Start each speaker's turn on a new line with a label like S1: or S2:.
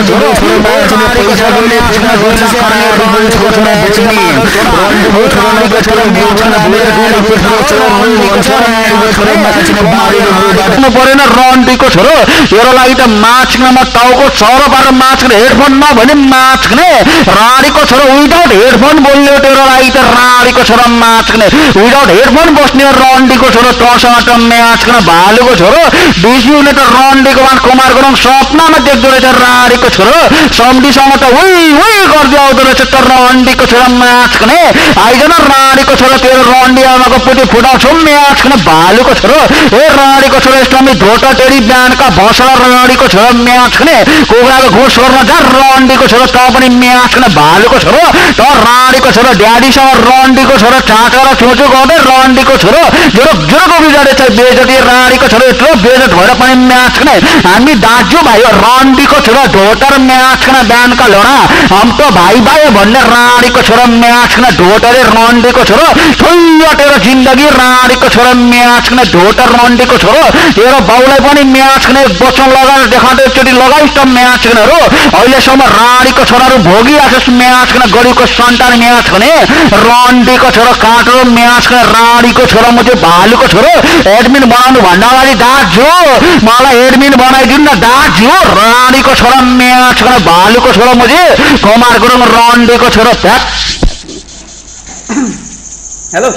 S1: छोरो रानीको छोरो म्याच खेल्न गइन्छ रानीको छोरो बेच्ने रानीको छोरो म्याच खेल्न परेन रन्डीको छोरो तेरो लागि त म्याच खेल्नमा टाउको चरो पारेर म्याच खेल्ने हेडफोन नभने म्याच खेल्ने रानीको छोरो विदाउट हेडफोन बोल्ने तेरो लागि त रानीको छोरो म्याच खेल्ने विदाउट हेडफोन बस्ने रन्डीको छोरो तसँग म्याच खेल्न भालुको छोरो बिजुले त रन्डीको मान कुमार गुरुङ सपनामा देख्दो रहेछ रानीको छोरो सम्डीसँग त उही गर्दै आउँदो रहेछ त रन्डीको छोरो म्याच खेल्ने आइजन रानीको छोरो तेरो रन्डी आमाको पुटी फुटाउँछौ म्याच खेल्न भालुको छोरो ए रानीको छोरो इस्लामी धोटा टेडी बिहानका भसला रानीको छोरो म्याच खेल्ने कुखुराको घुस गर्न जा रन्डीको छोरो त पनि म्याच खेल्न भालुको छोरो त रानीको छोरो ड्याडीसँग रन्डीको छोरो चाचा र चोचो गर्दै रन्डीको छोरो जोरको बिगाडे छ बेजती रानीको छोरो यत्रो बेजत भएर पनि म्याच खेल्ने हामी दाजु भाइ रन्डीको छोरो ढोटर म्याच खेल्न बिहानका लडा हम त भाइ भन्ने रानीको छोरो म्याच खेल्न ढोटरे रन्डीको छोरो ठुलो तेरो जिन्दगी रानीको छोरो म्याच खेल्न ढोटर रन्डीको छोरो तेरो बाउलाई पनि म्याच खेल्ने बच्चन लगाएर देखाउँदै एकचोटि लगाइस् त म्याच खेल्नेहरू अहिलेसम्म रानीको छोराहरू भोगिरहेको म्याच खेल्न गरीबको सन्तान म्याच खेल्ने रन्डीको छोरो काटो म्याच खेल्ने रानीको छोरो म चाहिँ भालुको छोरो एडमिन बनाउनु भन्दा अगाडि दाजु मलाई एडमिन बनाइदिनु न दाजु रानीको छोरो म्याच खेल्न भालुको छोरो म चाहिँ कुमार गुरुङ रन्डीको छोरो हेलो